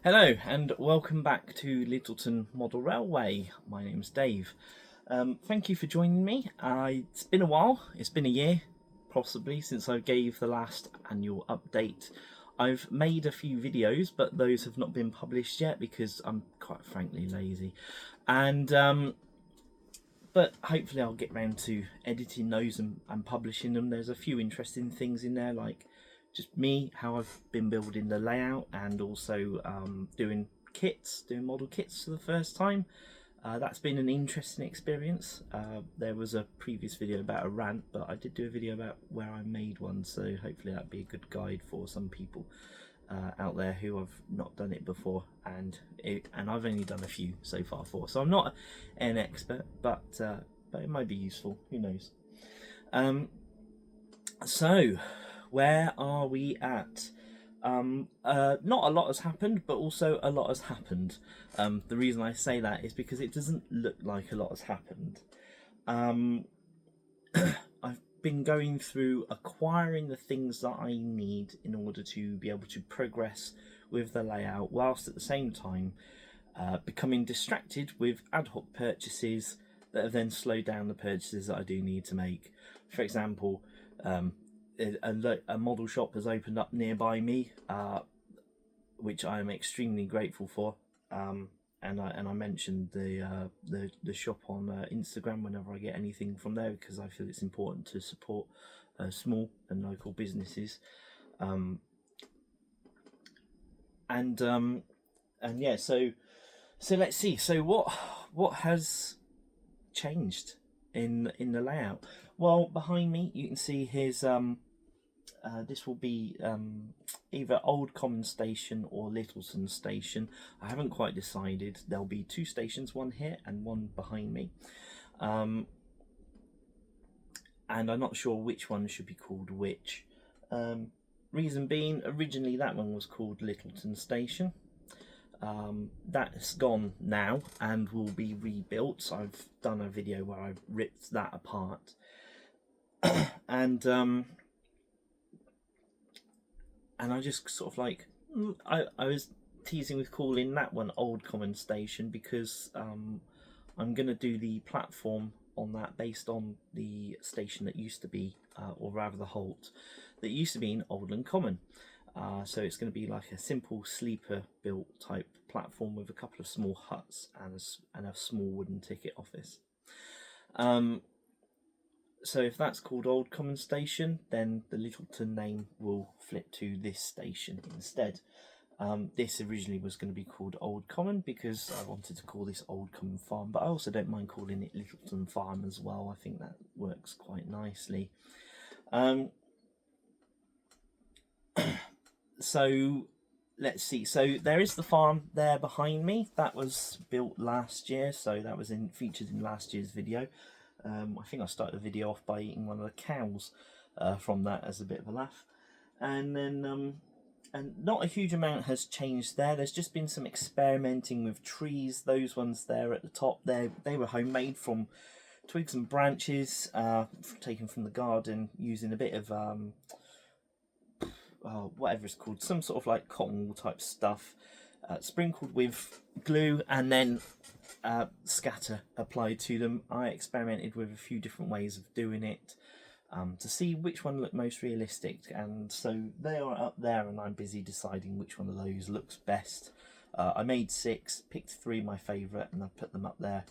Hello and welcome back to Littleton Model Railway. My name's Dave. Thank you for joining me. It's been a while, it's been a year possibly since I gave the last annual update. I've made a few videos, but those have not been published yet because I'm quite frankly lazy. But hopefully I'll get round to editing those and publishing them. There's a few interesting things in there, like just me, how I've been building the layout, and also doing model kits for the first time. That's been an interesting experience. There was a previous video about a rant, but I did do a video about where I made one, so hopefully that'd be a good guide for some people out there who have not done it before, and I've only done a few so far so I'm not an expert, but it might be useful, who knows. So where are we at? Not a lot has happened, but also a lot has happened. The reason I say that is because it doesn't look like a lot has happened. I've been going through acquiring the things that I need in order to be able to progress with the layout, whilst at the same time becoming distracted with ad hoc purchases that have then slowed down the purchases that I do need to make. For example, a model shop has opened up nearby me, which I am extremely grateful for. And I mentioned the shop on Instagram whenever I get anything from there, because I feel it's important to support small and local businesses. And yeah, so let's see. So what has changed in the layout? Well, behind me you can see here's this will be either Old Common Station or Littleton Station. I haven't quite decided. There'll be two stations, one here and one behind me. And I'm not sure which one should be called which. Reason being, originally that one was called Littleton Station. That's gone now and will be rebuilt. So I've done a video where I've ripped that apart. And I just sort of like, I was teasing with calling that one Old Common Station because I'm going to do the platform on that based on the station that used to be, or rather the halt, that used to be in Oldland Common. So it's going to be like a simple sleeper built type platform with a couple of small huts and a small wooden ticket office. So if that's called Old Common Station, then the Littleton name will flip to this station instead. This originally was going to be called Old Common because I wanted to call this Old Common Farm, but I also don't mind calling it Littleton Farm as well. I think that works quite nicely. So let's see. So there is the farm there behind me. That was built last year, so that was featured in last year's video. I think I started the video off by eating one of the cows from that as a bit of a laugh. And then and not a huge amount has changed there. There's just been some experimenting with trees. Those ones there at the top, they were homemade from twigs and branches taken from the garden, using a bit of whatever it's called, some sort of like cotton wool type stuff, sprinkled with glue and then scatter applied to them. I experimented with a few different ways of doing it to see which one looked most realistic, and so they are up there and I'm busy deciding which one of those looks best. I made 6, picked 3 my favourite, and I put them up there.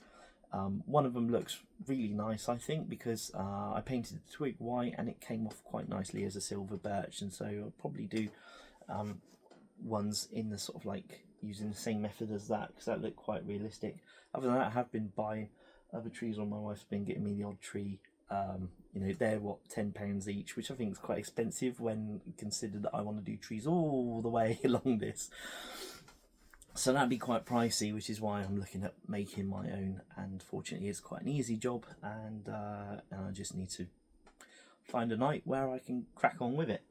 One of them looks really nice, I think, because I painted the twig white and it came off quite nicely as a silver birch, and so I'll probably do ones in the sort of like using the same method as that, because that looked quite realistic. Other than that, I have been buying other trees, or my wife's been getting me the odd tree. You know, they're what, £10 each, which I think is quite expensive when considered that I want to do trees all the way along this. So that'd be quite pricey, which is why I'm looking at making my own, and fortunately it's quite an easy job, and I just need to find a night where I can crack on with it.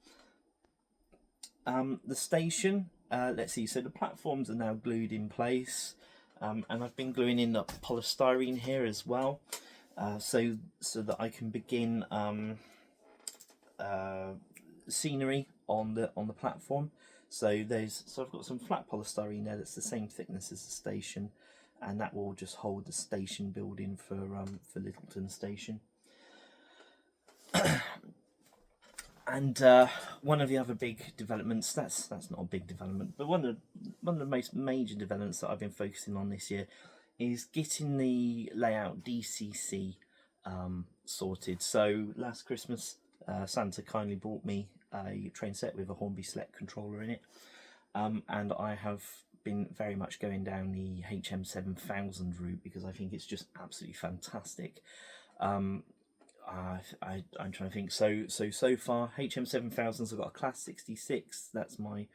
The station, let's see, so the platforms are now glued in place, and I've been gluing in the polystyrene here as well, so that I can begin scenery on the platform. So I've got some flat polystyrene there that's the same thickness as the station, and that will just hold the station building for Littleton Station. And one of the other big developments, that's not a big development, but one of the most major developments that I've been focusing on this year is getting the layout DCC sorted. So last Christmas, Santa kindly brought me a train set with a Hornby Select controller in it, and I have been very much going down the HM7000 route because I think it's just absolutely fantastic. I'm trying to think. So far, HM7000s. I've got a Class 66. That's my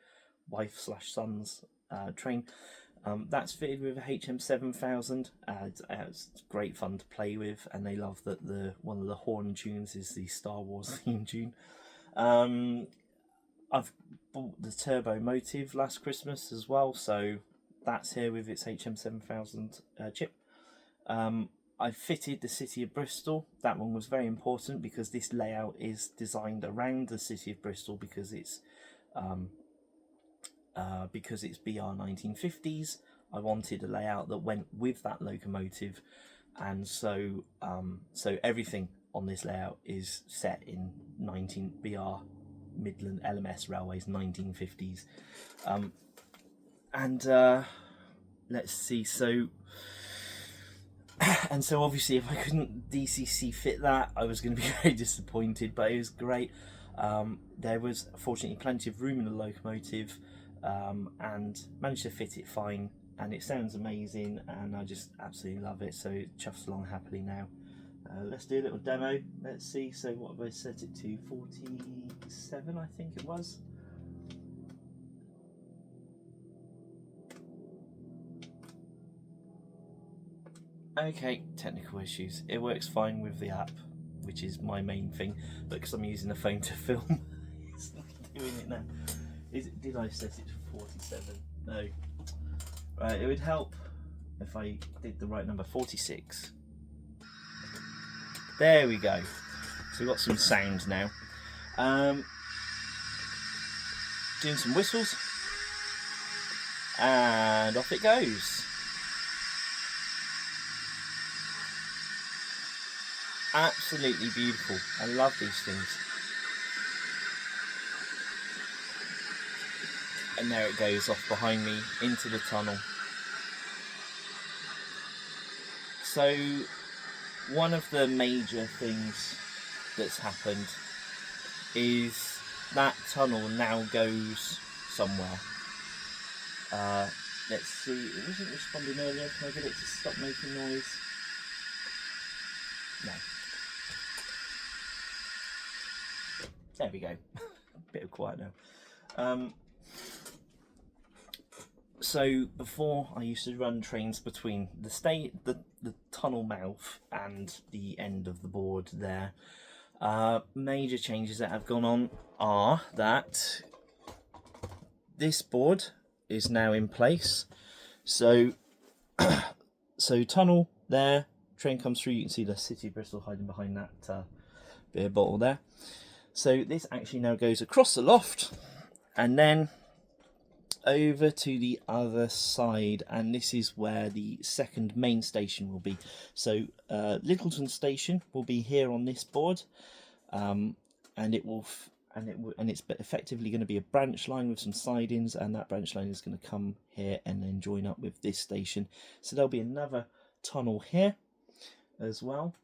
wife/son's train. That's fitted with a HM7000. It's great fun to play with, and they love that one of the horn tunes is the Star Wars theme tune. I've bought the turbo motive last Christmas as well, so that's here with its HM7000 chip. I fitted the City of Bristol. That one was very important because this layout is designed around the City of Bristol because it's BR 1950s. I wanted a layout that went with that locomotive, and so everything on this layout is set in BR Midland LMS Railways 1950s. Let's see. So obviously if I couldn't DCC fit that, I was going to be very disappointed, but it was great. There was fortunately plenty of room in the locomotive, and managed to fit it fine, and it sounds amazing, and I just absolutely love it, so it chuffs along happily now. Let's do a little demo. Let's see. So what have I set it to? 47, I think it was. Okay, technical issues. It works fine with the app, which is my main thing, but because I'm using the phone to film, it's not doing it now. Did I set it to 47? No. Right, it would help if I did the right number. 46. There we go. So we've got some sound now. Doing some whistles, and off it goes. Absolutely beautiful. I love these things. And there it goes off behind me into the tunnel. So one of the major things that's happened is that tunnel now goes somewhere. Let's see, it wasn't responding earlier. Can I get it to stop making noise? No. There we go. Bit of quiet now. So before I used to run trains between the tunnel mouth and the end of the board there. Major changes that have gone on are that this board is now in place. So tunnel there, train comes through, you can see the City of Bristol hiding behind that beer bottle there. So this actually now goes across the loft and then over to the other side, and this is where the second main station will be. So Littleton Station will be here on this board, and it's effectively going to be a branch line with some sidings, and that branch line is going to come here and then join up with this station. So there'll be another tunnel here as well.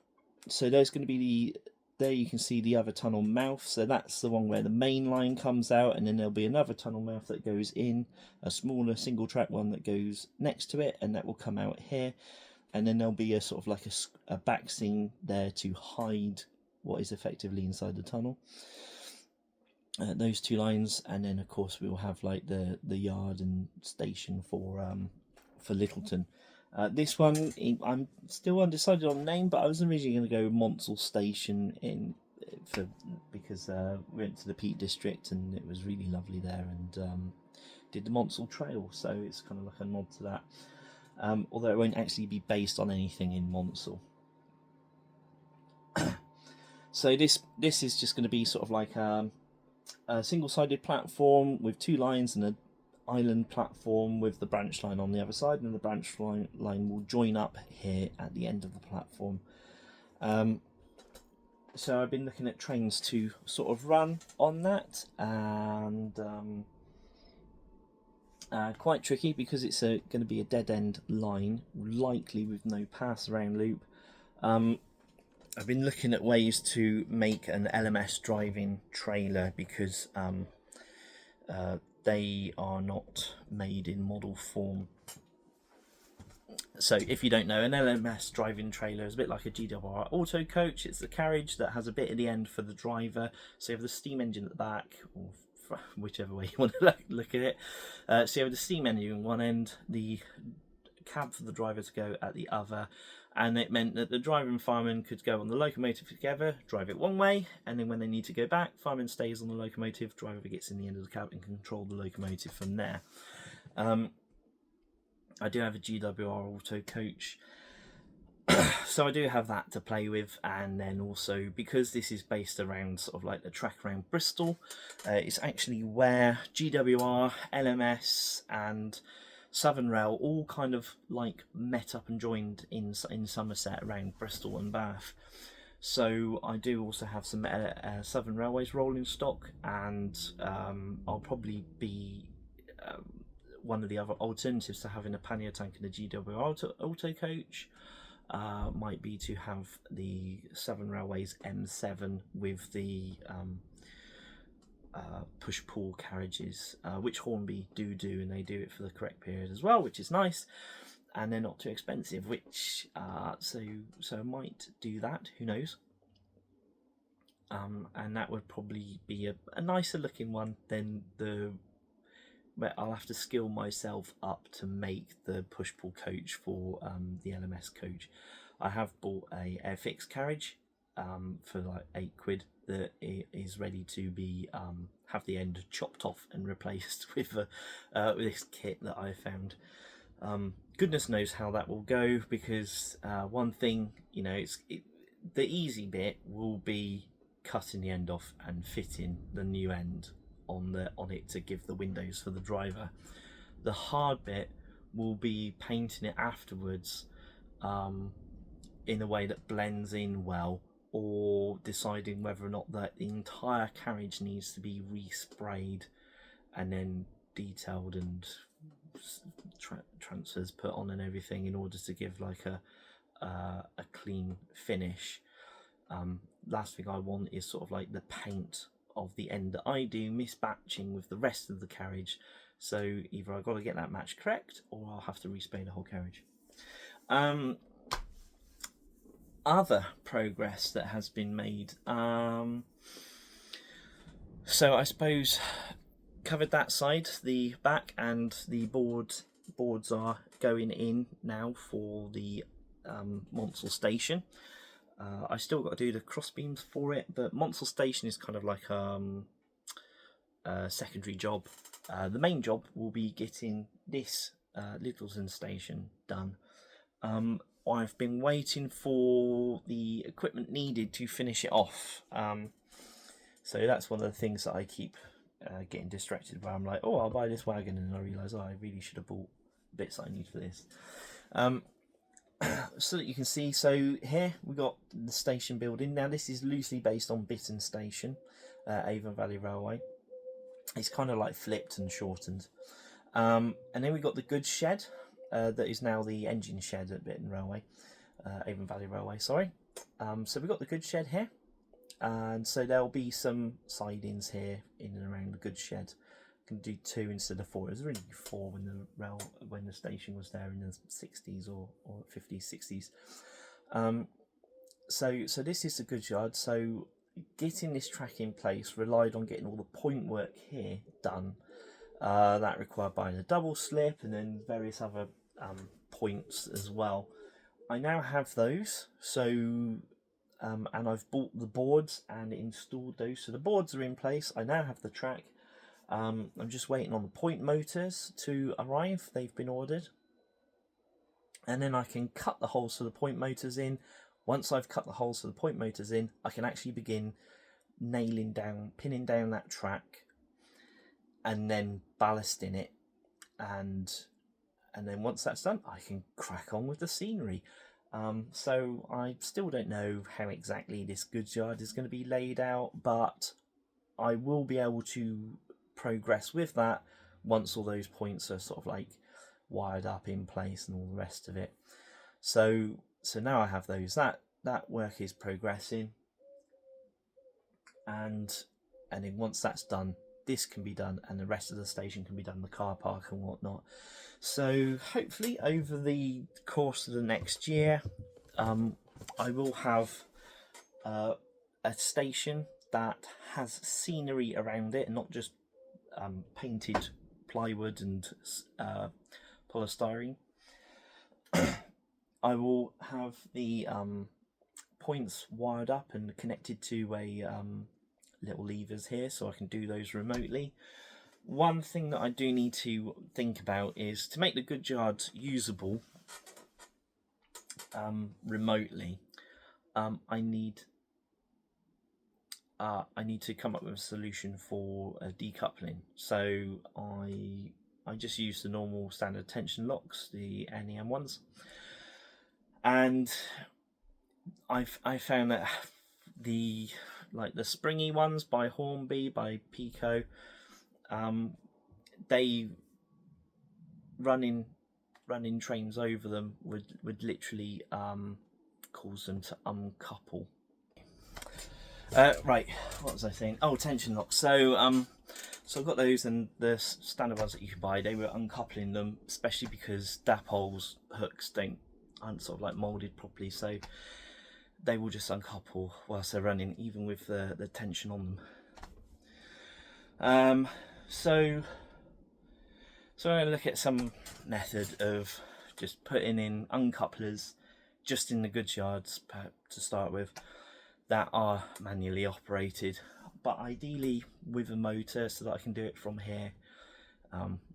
So there's going to be there you can see the other tunnel mouth, so that's the one where the main line comes out, and then there'll be another tunnel mouth that goes in, a smaller single track one that goes next to it, and that will come out here, and then there'll be a sort of like a back scene there to hide what is effectively inside the tunnel. Those two lines, and then of course we'll have like the yard and station for Littleton. This one, I'm still undecided on name, but I was originally going to go Monsell Station because we went to the Peak District and it was really lovely there, and did the Monsell Trail, so it's kind of like a nod to that. Although it won't actually be based on anything in Monsell. So this is just going to be sort of like a single-sided platform with 2 lines and an island platform with the branch line on the other side, and the branch line will join up here at the end of the platform. So I've been looking at trains to sort of run on that, and quite tricky because it's going to be a dead-end line, likely with no pass-around loop. I've been looking at ways to make an LMS driving trailer because they are not made in model form. So if you don't know, an LMS driving trailer is a bit like a GWR auto coach. It's the carriage that has a bit at the end for the driver. So you have the steam engine at the back, or whichever way you want to look at it. So you have the steam engine on one end, the cab for the driver to go at the other, and it meant that the driver and fireman could go on the locomotive together, drive it one way, and then when they need to go back, fireman stays on the locomotive, driver gets in the end of the cab and control the locomotive from there. I do have a GWR auto coach, so I do have that to play with, and then also because this is based around sort of like the track around Bristol, it's actually where GWR, LMS and Southern Rail all kind of like met up and joined in Somerset around Bristol and Bath. So I do also have some Southern Railways rolling stock, and I'll probably be one of the other alternatives to having a pannier tank and a GWR auto coach might be to have the Southern Railways M7 with the push-pull carriages, which Hornby do, and they do it for the correct period as well, which is nice, and they're not too expensive, which so I might do that, who knows. And that would probably be a nicer looking one than but I'll have to skill myself up to make the push-pull coach for the LMS coach. I have bought a Airfix carriage for like £8 that is ready to be have the end chopped off and replaced with this kit that I found. Goodness knows how that will go, because one thing, you know, the easy bit will be cutting the end off and fitting the new end on it to give the windows for the driver. The hard bit will be painting it afterwards in a way that blends in well, or deciding whether or not the entire carriage needs to be resprayed and then detailed and transfers put on and everything in order to give like a clean finish. Last thing I want is sort of like the paint of the end that I do mismatching with the rest of the carriage, so either I've got to get that match correct or I'll have to respray the whole carriage. Other progress that has been made, so I suppose covered that side, the back, and the boards are going in now for the Monsell station. I still got to do the cross beams for it, but Monsell station is kind of like a secondary job. The main job will be getting this Littleton station done. I've been waiting for the equipment needed to finish it off. So that's one of the things that I keep getting distracted by. I'm like, oh, I'll buy this wagon, and I realise I really should have bought bits that I need for this. So that you can see, so here we got the station building. Now this is loosely based on Bitton Station, Avon Valley Railway. It's kind of like flipped and shortened. And then we got the goods shed, that is now the engine shed at Bitton Railway, Avon Valley Railway, sorry. So we've got the goods shed here, and so there'll be some sidings here in and around the goods shed. Can do 2 instead of 4. It was really 4 when the station was there in the 60s or 50s, 60s. So this is the goods yard. So getting this track in place relied on getting all the point work here done. That required buying a double slip and then various other points as well. I now have those. So and I've bought the boards and installed those. So the boards are in place. I now have the track. I'm just waiting on the point motors to arrive. They've been ordered, and then I can cut the holes for the point motors in. Once I've cut the holes for the point motors in, I can actually begin pinning down that track, and then ballasting it, and then once that's done, I can crack on with the scenery. So I still don't know how exactly this goods yard is going to be laid out, but I will be able to progress with that once all those points are sort of like wired up in place and all the rest of it. So now I have those. That work is progressing, and then once that's done, this can be done, and the rest of the station can be done, the car park and whatnot. So hopefully over the course of the next year, I will have a station that has scenery around it, not just painted plywood and polystyrene. I will have the points wired up and connected to a little levers here, so I can do those remotely. One thing that I do need to think about is to make the goods yard usable remotely. I need to come up with a solution for decoupling. So I just use the normal standard tension locks, the NEM ones, and I found that the springy ones by Hornby, by Pico, they running trains over them would literally cause them to uncouple. Right, what was I saying? Oh, tension locks. So I've got those, and the standard ones that you can buy, they were uncoupling them, especially because Dapol's hooks aren't sort of like moulded properly, so they will just uncouple whilst they're running, even with the tension on them. So I'm going to look at some method of just putting in uncouplers just in the goods yards to start with, that are manually operated, but ideally with a motor, so that I can do it from here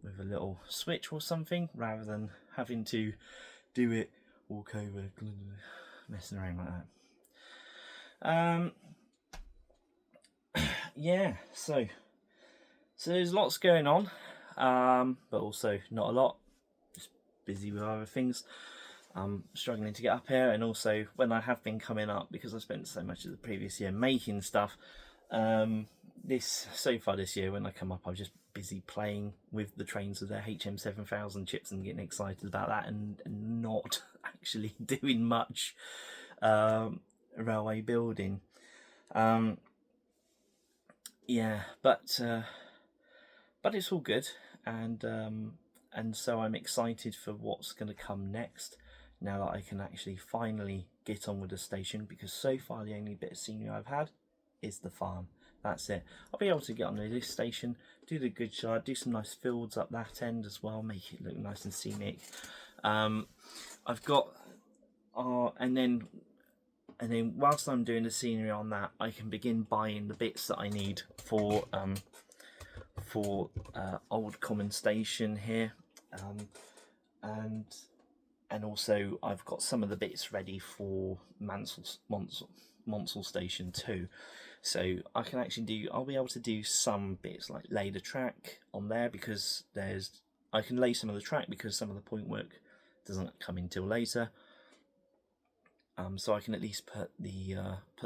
with a little switch or something, rather than having to do it, walk over, messing around like that. Yeah, so there's lots going on, but also not a lot, just busy with other things. Struggling to get up here, and also when I have been coming up, because I spent so much of the previous year making stuff, so far this year when I come up, I'm just busy playing with the trains with their HM7000 chips and getting excited about that, and not actually doing much railway building. Yeah, but it's all good, and so I'm excited for what's going to come next, now that I can actually finally get on with the station, because so far the only bit of scenery I've had is the farm. That's it. I'll be able to get on the lift station, do the goods yard, do some nice fields up that end as well, make it look nice and scenic. I've got and then whilst I'm doing the scenery on that, I can begin buying the bits that I need for Old Common Station here, and also I've got some of the bits ready for Monsell Station too. So I can actually I'll be able to do some bits, like lay the track on there, because I can lay some of the track because some of the point work doesn't come in till later. So I can at least put the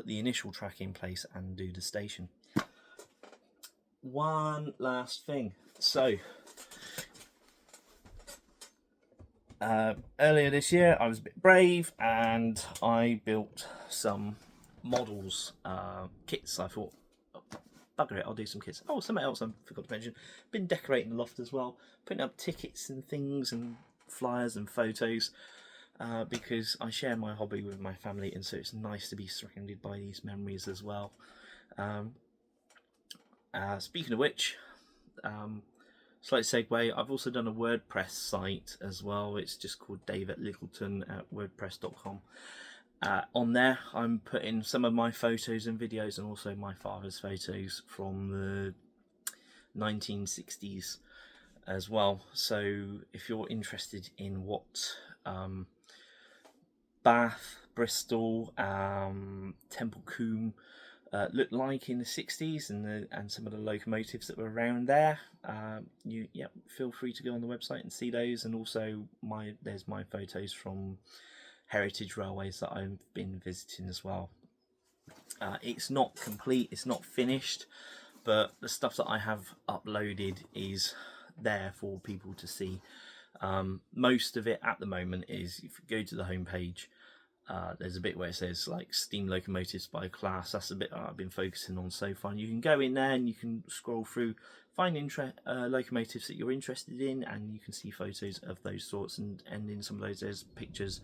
initial track in place and do the station. One last thing. So earlier this year I was a bit brave and I built some models, kits. I thought, oh, bugger it, I'll do some kits. Oh, something else I forgot to mention, been decorating the loft as well, putting up tickets and things and flyers and photos, because I share my hobby with my family, and so it's nice to be surrounded by these memories as well. Speaking of which, slight segue, I've also done a WordPress site as well. It's just called dave@littleton@wordpress.com. On there I'm putting some of my photos and videos, and also my father's photos from the 1960s as well. So if you're interested in what Bath, Bristol, Temple Combe, looked like in the 60s, and some of the locomotives that were around there. Feel free to go on the website and see those, and also there's my photos from heritage railways that I've been visiting as well. It's not complete, it's not finished, but the stuff that I have uploaded is there for people to see. Most of it at the moment is, if you go to the homepage, there's a bit where it says like steam locomotives by class. That's the bit I've been focusing on so far. And you can go in there and you can scroll through, find locomotives that you're interested in, and you can see photos of those sorts. And in some of those, there's pictures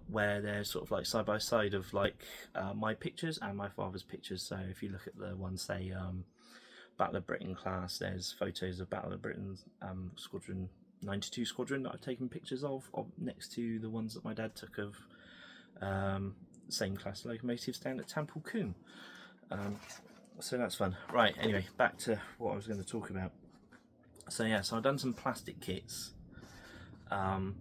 where they're sort of like side by side of like my pictures and my father's pictures. So if you look at the one, say Battle of Britain class, there's photos of Battle of Britain Squadron 92 Squadron that I've taken pictures of next to the ones that my dad took of same class locomotives down at Temple Combe. So that's fun. Right, anyway, back to what I was going to talk about. So yeah, so I've done some plastic kits, and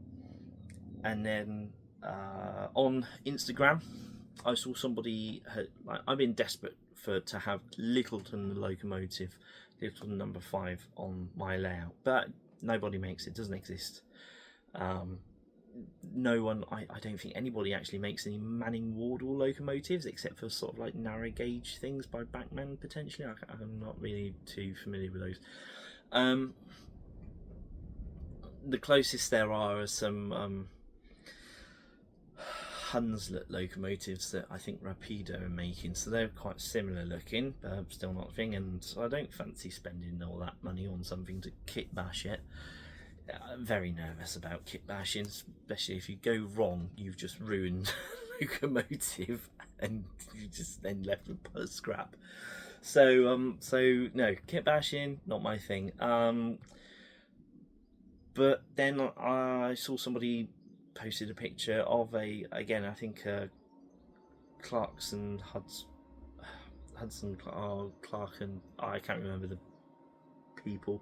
then on Instagram I saw somebody I've been desperate to have Littleton locomotive, Littleton number 5 on my layout, but nobody makes it, doesn't exist. No one, I don't think anybody actually makes any Manning Wardle locomotives, except for sort of like narrow gauge things by Bachmann potentially. I'm not really too familiar with those. The closest there are some Hunslet locomotives that I think Rapido are making, so they're quite similar looking, but still not a thing, and I don't fancy spending all that money on something to kit bash it. I'm very nervous about kit bashing, especially if you go wrong, you've just ruined locomotive and you just then left with scrap. So no, kit bashing, not my thing. But then I saw somebody posted a picture of I think Clarkson Hudson Clark, and I can't remember the people.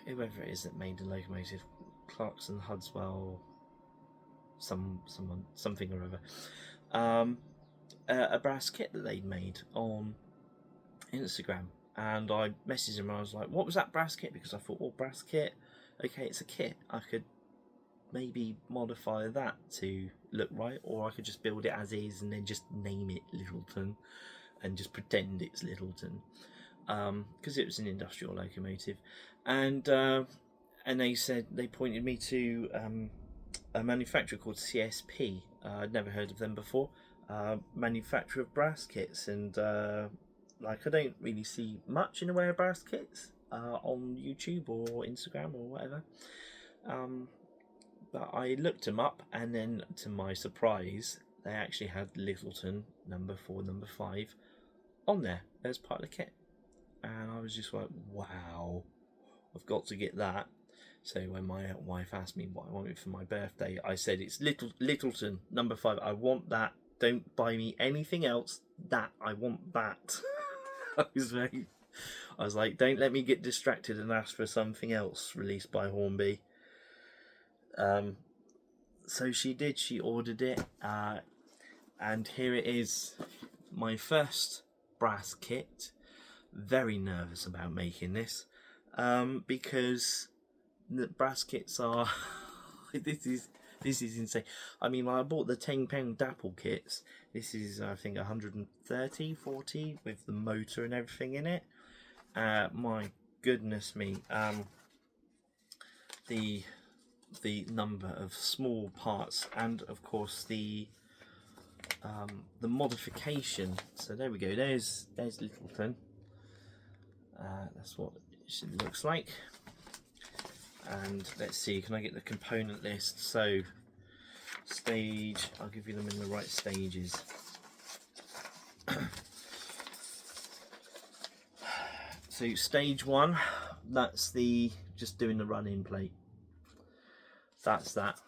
Whoever it is that made the locomotive, Clarkson, Hudswell, something or other, a brass kit that they'd made on Instagram, and I messaged him and I was like, what was that brass kit? Because I thought, well, brass kit, okay, it's a kit, I could maybe modify that to look right, or I could just build it as is and then just name it Littleton and just pretend it's Littleton, because it was an industrial locomotive. And they pointed me to a manufacturer called CSP. I'd never heard of them before. Manufacturer of brass kits, and I don't really see much in the way of brass kits on YouTube or Instagram or whatever. But I looked them up, and then to my surprise, they actually had Littleton number 4, number 5 on there as part of the kit. And I was just like, wow, I've got to get that. So when my wife asked me what I wanted for my birthday, I said, it's Littleton number 5. I want that. Don't buy me anything else. I want that. I was like, don't let me get distracted and ask for something else released by Hornby. So she did, she ordered it, and here it is, my first brass kit. Very nervous about making this, because the brass kits are, this is insane. I mean, I bought the £10 Dapple kits. This is, I think, 140 with the motor and everything in it. My goodness me, the number of small parts, and of course the modification. So there we go. There's Littleton. That's what it looks like. And let's see, can I get the component list? So stage, I'll give you them in the right stages. So stage 1, that's just doing the run-in plate. That's that.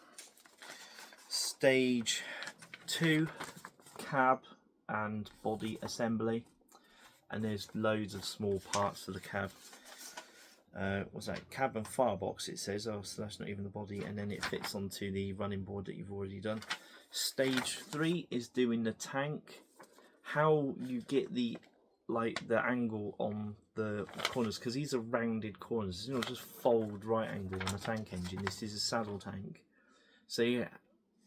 Stage 2, cab and body assembly, and there's loads of small parts for the cab. What's that? Cab and firebox, it says. Oh, so that's not even the body, and then it fits onto the running board that you've already done. Stage 3 is doing the tank, how you get the angle on the corners, because these are rounded corners. It's not just fold right angle on the tank engine. This is a saddle tank, so yeah,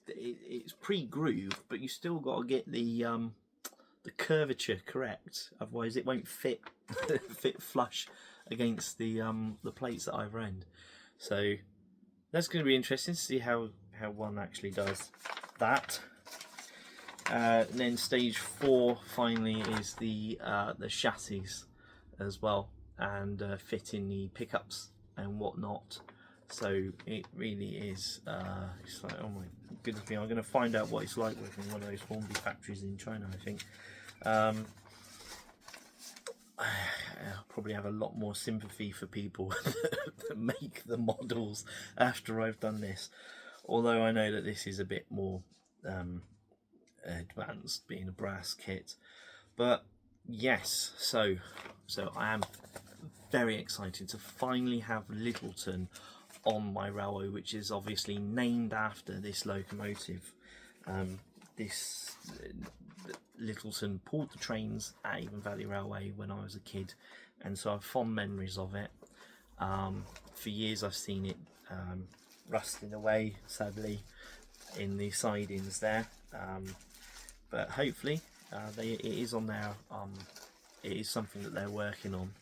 it's pre-grooved, but you still got to get the curvature correct. Otherwise, it won't fit fit flush against the plates at either end. So that's going to be interesting to see how one actually does that. And then stage 4 finally is the chassis as well, and fitting the pickups and whatnot. So it really is it's like, oh my goodness me, I'm going to find out what it's like working in one of those Hornby factories in China, I think. I'll probably have a lot more sympathy for people that make the models after I've done this, although I know that this is a bit more advanced, being a brass kit. But yes, so I am very excited to finally have Littleton on my railway, which is obviously named after this locomotive. This Littleton pulled the trains at Avon Valley Railway when I was a kid, and so I have fond memories of it. For years I've seen it rusting away, sadly, in the sidings there, but hopefully it is on there. It is something that they're working on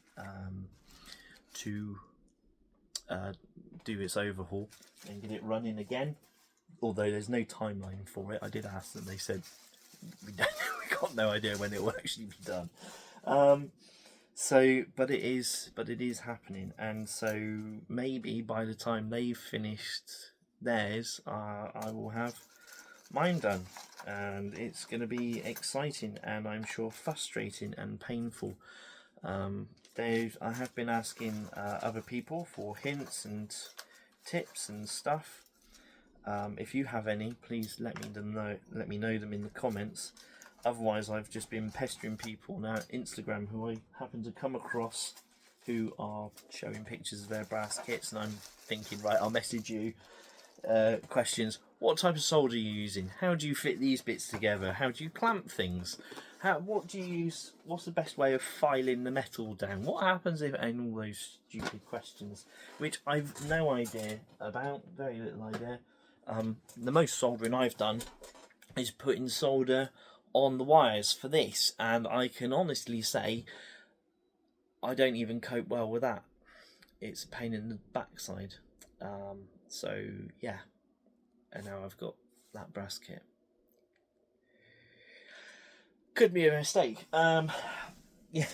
to do its overhaul and get it running again, although there's no timeline for it. I did ask them, they said we got no idea when it will actually be done. But it is happening, and so maybe by the time they've finished theirs, I will have mine done, and it's going to be exciting, and I'm sure frustrating and painful. I have been asking other people for hints and tips and stuff. If you have any, please let me know them in the comments. Otherwise, I've just been pestering people on our Instagram who I happen to come across, who are showing pictures of their brass kits, and I'm thinking, right, I'll message you questions. What type of solder are you using? How do you fit these bits together? How do you clamp things? What do you use? What's the best way of filing the metal down? What happens if, and all those stupid questions, which I've no idea about, very little idea. The most soldering I've done is putting solder on the wires for this, and I can honestly say I don't even cope well with that. It's a pain in the backside. So yeah, and now I've got that brass kit. Could be a mistake. Yeah.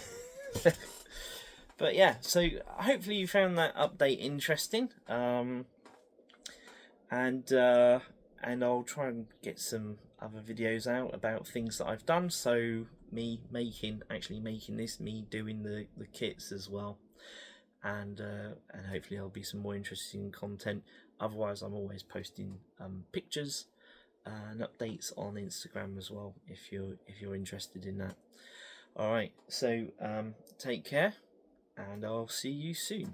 But yeah, so hopefully you found that update interesting. And I'll try and get some other videos out about things that I've done. So me actually making this, me doing the kits as well, and hopefully there'll be some more interesting content. Otherwise, I'm always posting pictures and updates on Instagram as well, if you're interested in that. All right, so take care, and I'll see you soon.